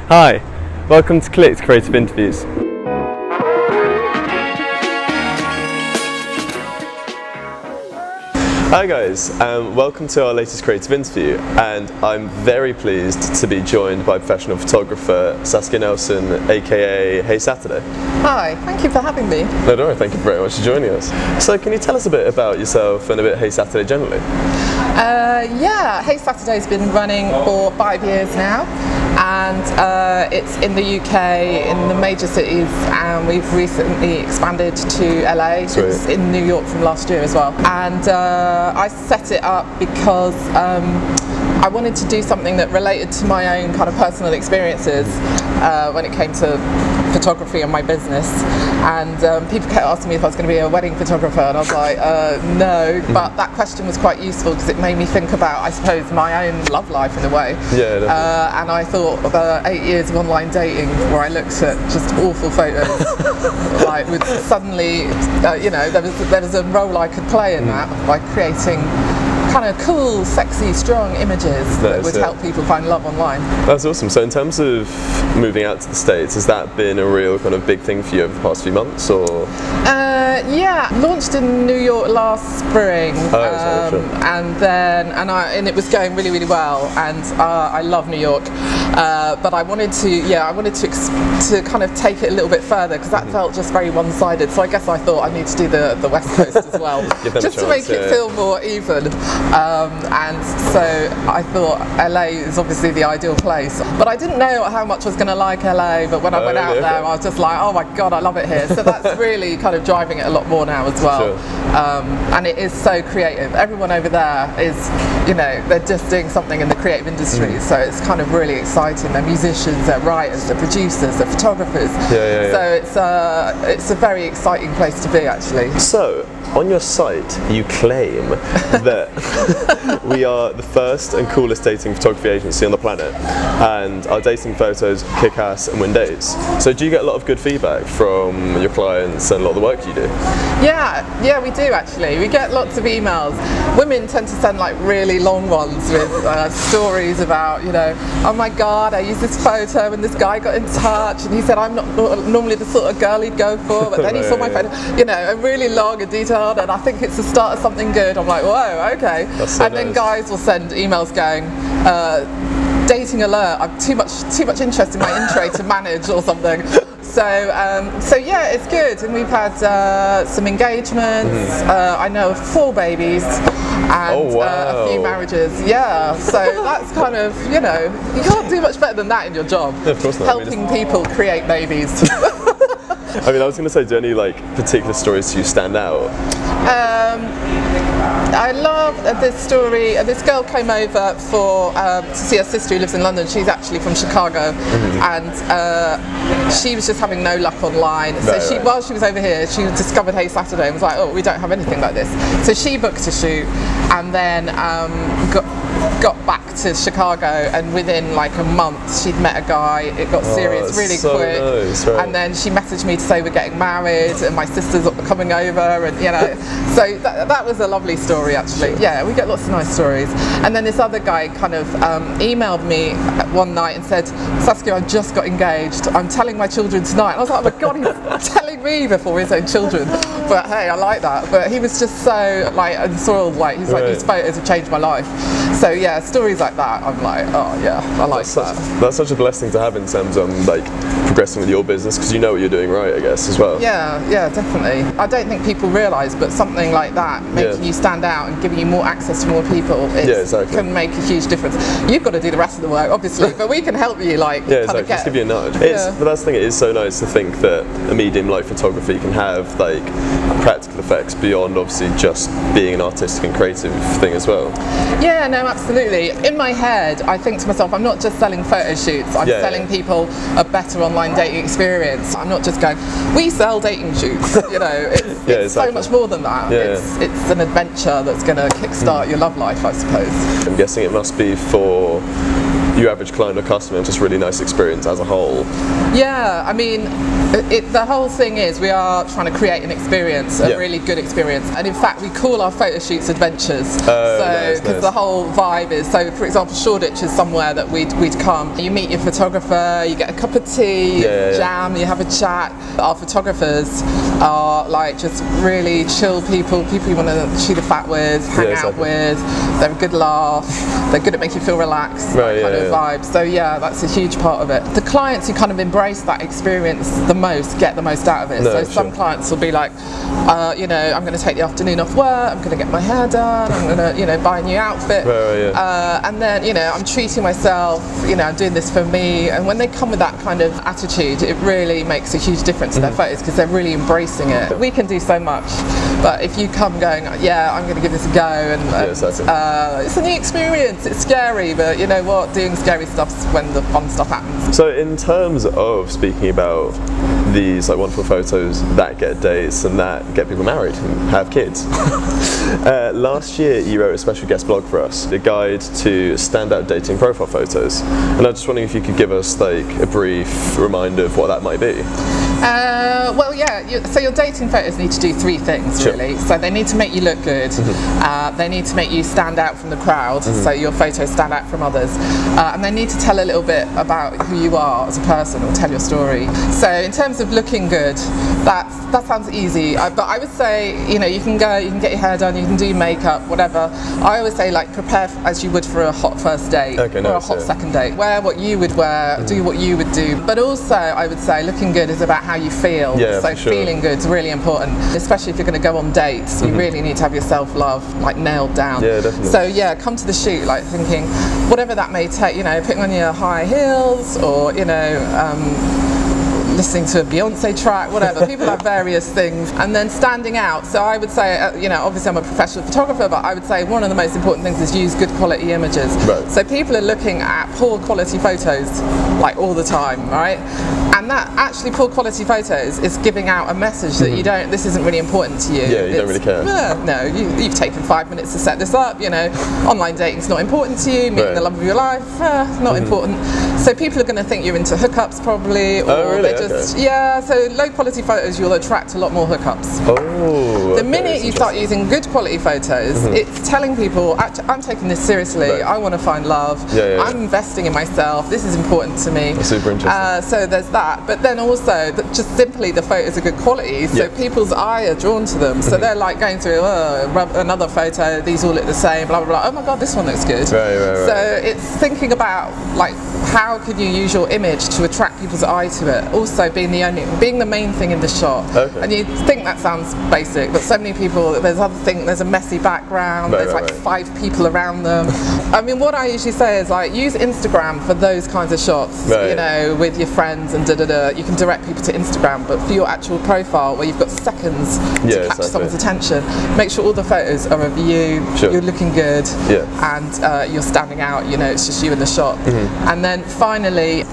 Hi, welcome to CLiKD Creative Interviews. Hi guys, welcome to our latest creative interview, and I'm very pleased to be joined by professional photographer Saskia Nelson, aka Hey Saturday. Hi, thank you for having me. No, don't worry, thank you very much for joining us. So can you tell us a bit about yourself and a bit Hey Saturday generally? Yeah, Hey Saturday's been running for 5 years now, and it's in the UK, in the major cities, and we've recently expanded to LA. Sweet. It's in New York from last year as well. And I set it up because I wanted to do something that related to my own kind of personal experiences when it came to photography and my business, and people kept asking me if I was going to be a wedding photographer, and I was like, no, but that question was quite useful because it made me think about, I suppose, my own love life in a way. Yeah, definitely. And I thought about 8 years of online dating where I looked at just awful photos, like with suddenly, you know, there was a role I could play in that by creating kind of cool, sexy, strong images that would help people find love online. That's awesome. So in terms of moving out to the States, has that been a real kind of big thing for you over the past few months, or? Yeah, launched in New York last spring, and it was going really, really well, and I love New York, but I wanted to kind of take it a little bit further because that felt just very one-sided. So I guess I thought I need to do the West Coast as well, just to make it feel more even. And so I thought LA is obviously the ideal place, but I didn't know how much I was going to like LA. But when I went out there, I was just like, oh my god, I love it here. So that's really kind of driving it a lot more now as well. Sure. And it is so creative. Everyone over there is, you know, they're just doing something in the creative industry. So it's kind of really exciting. They're musicians, they're writers, they're producers, they're photographers. So it's a very exciting place to be, actually. So on your site, you claim that we are the first and coolest dating photography agency on the planet, and our dating photos kick ass and win dates. So do you get a lot of good feedback from your clients and a lot of the work you do? Yeah, we do actually. We get lots of emails. Women tend to send like really long ones with stories about, you know, oh my god, I used this photo and this guy got in touch and he said I'm not normally the sort of girl he'd go for, but then he saw my photo, you know, and really long and detailed, and I think it's the start of something good. I'm like, whoa, okay. So and then guys will send emails going, dating alert, I'm too much interest in my intro to manage or something. So yeah, it's good, and we've had some engagements. I know of 4 babies and a few marriages. Yeah, so that's kind of, you know, you can't do much better than that in your job. Yeah, of course not. Helping people create babies. I mean, I was going to say, do any like particular stories to you stand out? I love this story. This girl came over to see her sister who lives in London. She's actually from Chicago, and she was just having no luck online. So while she was over here, she discovered Hey Saturday and was like, oh, we don't have anything like this. So she booked a shoot, and then got back to Chicago, and within like a month she'd met a guy. It got serious really quick, nice, right. And then she messaged me to say we're getting married and my sister's coming over, and you know, so that was a lovely story actually. Sure. Yeah, we get lots of nice stories. And then this other guy kind of emailed me one night and said, Saskia, I just got engaged, I'm telling my children tonight. And I was like, oh my god, he's telling me before his own children. But hey, I like that. But he was just so like enthralled, like he's like, these photos have changed my life. So yeah, stories like that, I'm like, oh yeah, I like that. That's such a blessing to have in terms of like progressing with your business, because you know what you're doing right, I guess, as well. Yeah, definitely. I don't think people realise, but something like that, making you stand out and giving you more access to more people, can make a huge difference. You've got to do the rest of the work, obviously, but we can help you, like, kind of just give you a nudge. But that's the thing, it is so nice to think that a medium like photography can have like practical effects beyond obviously just being an artistic and creative thing as well. Yeah, no, absolutely. In my head, I think to myself, I'm not just selling photo shoots, I'm selling people a better online dating experience. I'm not just going, we sell dating shoots, you know, it's so much more than that. It's an adventure that's going to kickstart your love life, I suppose. I'm guessing it must be for your average client or customer, just really nice experience as a whole. Yeah, I mean, the whole thing is we are trying to create an experience, a really good experience, and in fact we call our photo shoots adventures. Because the whole vibe is, so for example, Shoreditch is somewhere that we'd come. You meet your photographer, you get a cup of tea, jam, you have a chat. Our photographers are like just really chill people you want to chew the fat with, hang out with. They're a good laugh, they're good at making you feel relaxed, that kind of vibe. So yeah, that's a huge part of it. The clients who kind of embrace that experience the most get the most out of it. Some clients will be like, you know, I'm going to take the afternoon off work, I'm going to get my hair done, I'm going to, you know, buy a new outfit, and then, you know, I'm treating myself, you know, I'm doing this for me. And when they come with that kind of attitude, it really makes a huge difference to their photos, because they're really embracing it. We can do so much, but if you come going, yeah, I'm going to give this a go, and it's a new experience, it's scary, but you know what, doing scary stuff's when the fun stuff happens. So in terms of speaking about these like wonderful photos that get dates and that get people married and have kids, last year you wrote a special guest blog for us, a guide to standout dating profile photos, and I was just wondering if you could give us like a brief reminder of what that might be. Well, yeah, so your dating photos need to do three things, really. So they need to make you look good, they need to make you stand out from the crowd, so your photos stand out from others, and they need to tell a little bit about who you are as a person, or tell your story. So in terms of looking good, that sounds easy, but I would say, you know, you can go, you can get your hair done, you can do makeup, whatever. I always say, like, prepare as you would for a hot first date, or a hot second date. Wear what you would wear, do what you would do. But also, I would say, looking good is about how you feel. So feeling good is really important, especially if you're going to go on dates. You really need to have your self-love like nailed down. So yeah, come to the shoot like thinking, whatever that may take, you know, putting on your high heels, or, you know, listening to a Beyonce track, whatever. People have various things, and then standing out. So I would say, you know, obviously I'm a professional photographer, but I would say one of the most important things is use good quality images. So people are looking at poor quality photos like all the time, right? And that actually poor quality photos is giving out a message that you don't, this isn't really important to you. Yeah, you don't really care. No, you've taken 5 minutes to set this up, you know, online dating's not important to you, meeting the love of your life, not important. So people are going to think you're into hookups probably, or they're just, so low quality photos, you'll attract a lot more hookups. The minute you start using good quality photos, it's telling people, I'm taking this seriously, I want to find love, I'm investing in myself, this is important to me. That's super interesting. So there's that, but then also just simply the photos are good quality, so people's eye are drawn to them, so they're like going through another photo, these all look the same, blah blah blah, oh my god, this one looks good. So it's thinking about like how can you use your image to attract people's eye to it, also being the main thing in the shot. And you think that sounds basic, but so many people, there's a messy background, there's like 5 people around them. I mean, what I usually say is like use Instagram for those kinds of shots, you know, with your friends and you can direct people to Instagram, but for your actual profile where you've got seconds to capture someone's attention, make sure all the photos are of you, you're looking good, and you're standing out, you know, it's just you in the shot. And then finally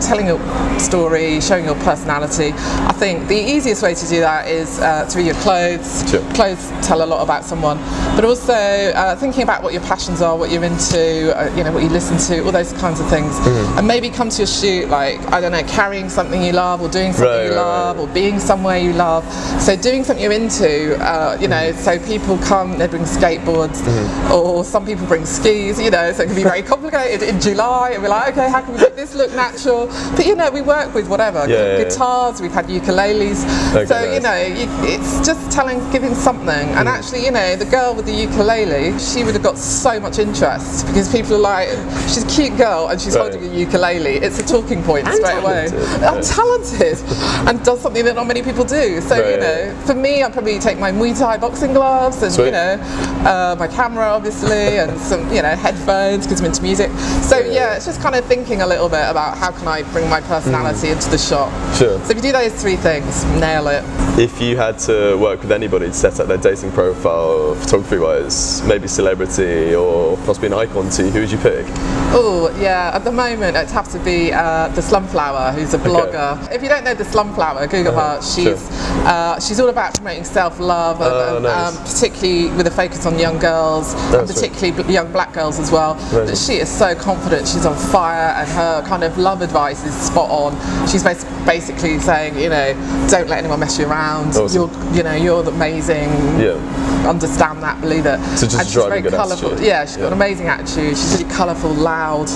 telling your story, showing your personality. I think the easiest way to do that is through your clothes. Clothes tell a lot about someone, but also thinking about what your passions are, what you're into, you know, what you listen to, all those kinds of things. And maybe come to your shoot like, I don't know, carrying something you love, or doing something you love, or being somewhere you love. So doing something you're into, you know, so people come, they bring skateboards, or some people bring skis, you know, so it can be very complicated in July, and we're like, okay, how can we make this look natural? But you know, we work with whatever, guitars, we've had ukuleles, so you know, it's just giving something. And actually, you know, the girl with the ukulele, she would have got so much interest, because people are like, she's a cute girl and she's holding a ukulele, it's a talking point straight away. I'm talented, and does something that not many people do. So you know, for me, I'd probably take my Muay Thai boxing gloves, and you know, my camera obviously, and some, you know, headphones because I'm into music. So yeah, it's just kind of thinking a little bit about how can I bring my personality into the shot. shot. Sure. So if you do those 3 things, nail it. If you had to work with anybody to set up their dating profile, photography-wise, maybe celebrity or possibly an icon to you, who would you pick? Oh, yeah, at the moment it'd have to be the Slum Flower, who's a blogger. Okay. If you don't know the Slum Flower, Google her. She's all about promoting self-love, particularly with a focus on young girls, and particularly young black girls as well. But she is so confident, she's on fire, and her kind of love advice is spot on. She's basically saying, you know, don't let anyone mess you around. Awesome. You're amazing. Understand that, believe it. So just and she's very colourful. Yeah, she's got an amazing attitude. She's really colourful, loud.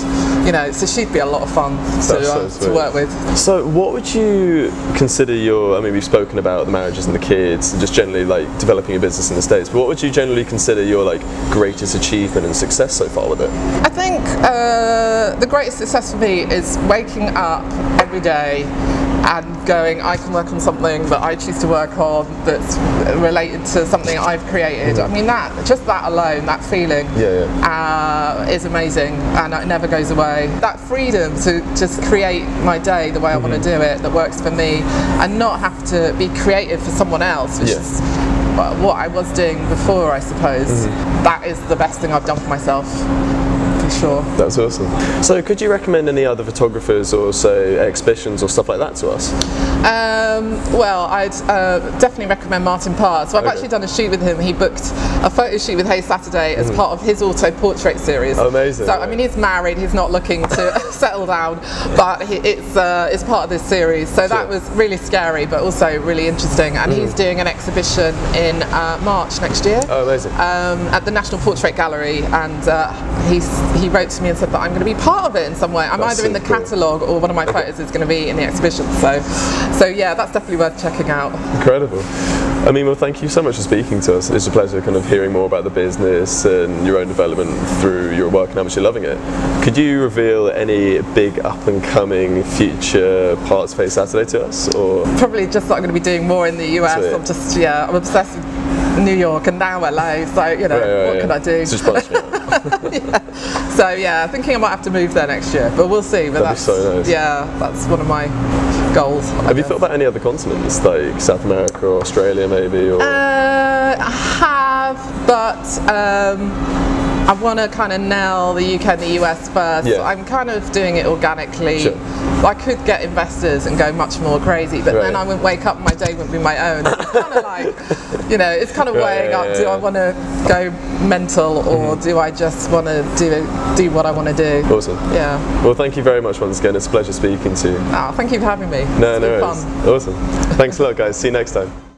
You know, so she'd be a lot of fun to work with. So, what would you consider your? I mean, we've spoken about the marriages and the kids, and just generally like developing a business in the States. But what would you generally consider your like greatest achievement and success so far with it? I think the greatest success for me is waking up every day and going, I can work on something that I choose to work on that's related to something I've created. I mean, just that alone, that feeling is amazing, and it never goes away. That freedom to just create my day the way I want to do it, that works for me, and not have to be creative for someone else, which is what I was doing before, I suppose. That is the best thing I've done for myself. Sure. That's awesome. So could you recommend any other photographers or say exhibitions or stuff like that to us? Well, I'd definitely recommend Martin Parr. So I've actually done a shoot with him. He booked a photo shoot with Hey Saturday as part of his auto portrait series. Amazing. So I mean, he's married, he's not looking to settle down, but it's part of this series. So that was really scary, but also really interesting. And he's doing an exhibition in March next year. Oh, amazing. At the National Portrait Gallery, and he wrote to me and said that I'm going to be part of it in some way. I'm either in the catalogue or one of my photos is going to be in the exhibition. So yeah, that's definitely worth checking out. Incredible. I mean, well, thank you so much for speaking to us. It's a pleasure kind of hearing more about the business and your own development through your work and how much you're loving it. Could you reveal any big up-and-coming future parts of Hey Saturday to us? Or probably just that I'm going to be doing more in the US. I'm obsessed with New York and now LA, so you know, what can I do? Just punch me out. So yeah, thinking I might have to move there next year, but we'll see. But that'd be so nice. Yeah, that's one of my goals. Have you thought about any other continents, like South America or Australia maybe? Or? I have, but I want to kind of nail the UK and the US first. Yeah. I'm kind of doing it organically. Sure. I could get investors and go much more crazy, but then I wouldn't wake up and my day wouldn't be my own. It's kind of like, you know, it's kind of weighing up, do I want to go mental or do I just want to do what I want to do? Awesome. Yeah. Well, thank you very much once again. It's a pleasure speaking to you. Oh, thank you for having me. No, it's been fun. Awesome. Thanks a lot, guys. See you next time.